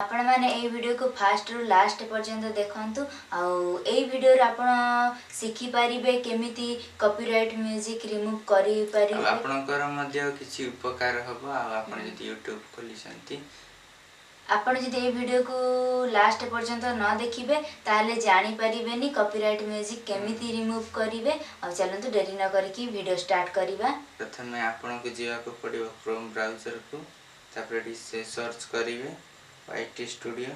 आपण माने ए वीडियो को फास्ट रु लास्ट पर्यंत देखंतु आउ ए वीडियो रे आपण सिखि परिबे केमिति कॉपीराइट म्यूजिक रिमूव करि परिबे आपनकर मध्ये किछि उपकार हबो आ आपण जदि YouTube खोलिसंती आपण जदि ए वीडियो को लास्ट पर्यंत न देखिबे ताले जानि परिबेनी कॉपीराइट म्यूजिक केमिति रिमूव करिवे आ चलंतु देरी न करकी वीडियो स्टार्ट करिबा। प्रथमे आपण को जिया को पड़िबो क्रोम ब्राउजर को तापर से सर्च करिवे YT स्टूडियो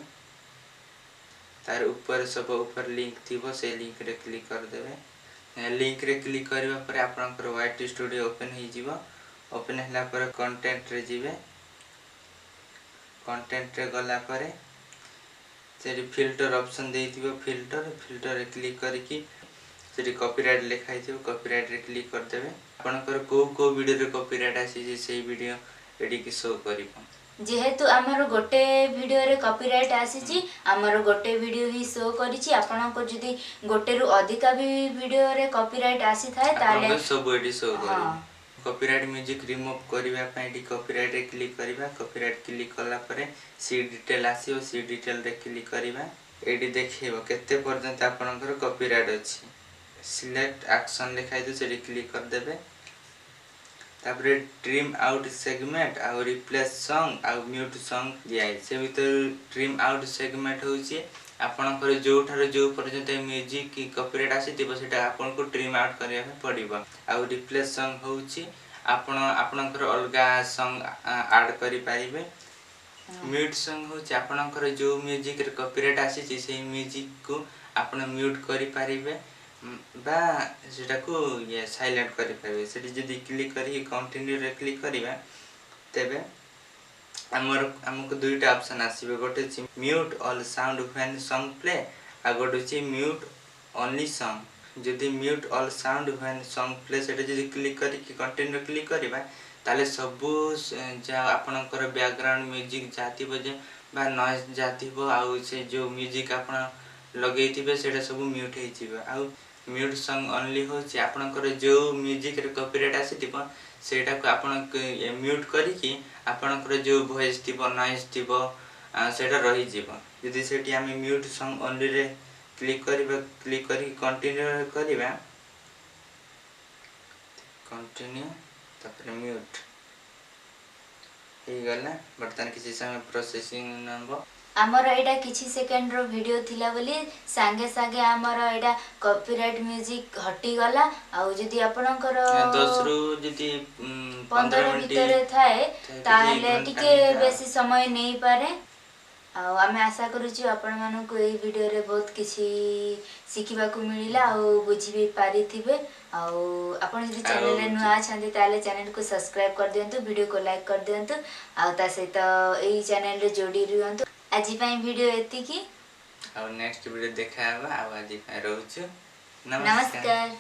तार ऊपर सब ऊपर लिंक थिबो से लिंक रे क्लिक कर देबे। लिंक रे क्लिक करबा पर आपनकर YT स्टूडियो ओपन हो जिवो। ओपन हला पर कंटेंट रे जिवे। कंटेंट रे गला पर सेरी फिल्टर ऑप्शन देइथिबो। फिल्टर रे क्लिक करके सेरी कॉपीराइट लिखाइ थिबो। कॉपीराइट रे क्लिक कर देबे। आपनकर को वीडियो रे कॉपीराइट आसी जे सेही वीडियो एडी की शो करिवो। जेहेतु आमर गोटे वीडियो रे कॉपीराइट आसीची आमर गोटे वीडियो ही शो करिछि। आपन को जदी गोटे रु अधिका भी वीडियो रे कॉपीराइट आसी थाए ताले सब एडी शो करिवो। कॉपीराइट म्यूजिक रिमूव करबा पई एडी कॉपीराइट रे क्लिक करबा। कॉपीराइट क्लिक करला परे सी डिटेल आसीओ। सी डिटेल रे क्लिक करबा। एडी देखिबो केते पर्यंत आपनकर कॉपीराइट अछि। सिलेक्ट एक्शन लिखाइ दो सेडी क्लिक कर देबे। तापरे ट्रिम आउट सेगमेंट आ रिप्लेस सॉन्ग आ म्यूट सॉन्ग दियाई से भीतर ट्रिम आउट सेगमेंट होची आपनकर जो ठार जो पर्यंत म्यूजिक की कॉपीराइट आसीतिबो सेटा आपन को ट्रिम आउट करिया पड़िबो। आ रिप्लेस सॉन्ग होची आपनकर अलगा सॉन्ग ऐड करि पारिबे। म्यूट सॉन्ग होची आपनकर जो म्यूजिक रे कॉपीराइट आसीची से म्यूजिक को आपन म्यूट करि पारिबे बा सेटा को ये साइलेंट करि पाबे। सेटी जदी क्लिक करी कंटिन्यू रे क्लिक करिबा तबे हमको दुईटा ऑप्शन आसीबे। गोटे छि mute all sound when song play आ गोटे छि म्यूट ओनली सॉन्ग। जदी mute all sound when song play सेटा जदी क्लिक करी कंटिन्यू क्लिक करिबा ताले सब जा आपनकर बैकग्राउंड म्यूजिक जाति बजे बा नॉइज जातिबो आ से जो म्यूजिक आपन लगेइथिबे सेटा सब म्यूट हे जिवो। आ म्यूट सॉन्ग ओनली होची आपनकर जो म्यूजिक रे कॉपीराइट आसीतिबो सेटा को आपन म्यूट करी कि आपनकर जो वॉइस थिबो नॉइज थिबो सेटा रही जिवो। यदि सेटी हम म्यूट सॉन्ग ओनली रे क्लिक करी कंटिन्यू करिबा कंटिन्यू तापर म्यूट हे गला। बर्तन किछि समय प्रोसेसिंग नंबर आमर एटा किछि सेकंड रो वीडियो थिला बोली सांगे सांगे आमर एटा कॉपीराइट म्यूजिक हटी गला। आ जदी आपनकर 10 रु जदी 15 मिनिट रे थाए ताले टिके बेसी समय नै पारे। आ आमे आशा करू छी आपण मानु को एई वीडियो रे बहुत किछि सिखिबा को मिलिला आ बुझि भी पारिथिबे। आ आपण जदी चैनल रे नुआ छांदी ताले चैनल को सब्सक्राइब कर दियंतु। वीडियो को लाइक कर दियंतु आ ता सहित एई चैनल रे जोडी रियंतु। आजि पई वीडियो एति की आ नेक्स्ट वीडियो देखाबा। आ आजि पई रहउछु। नमस्कार।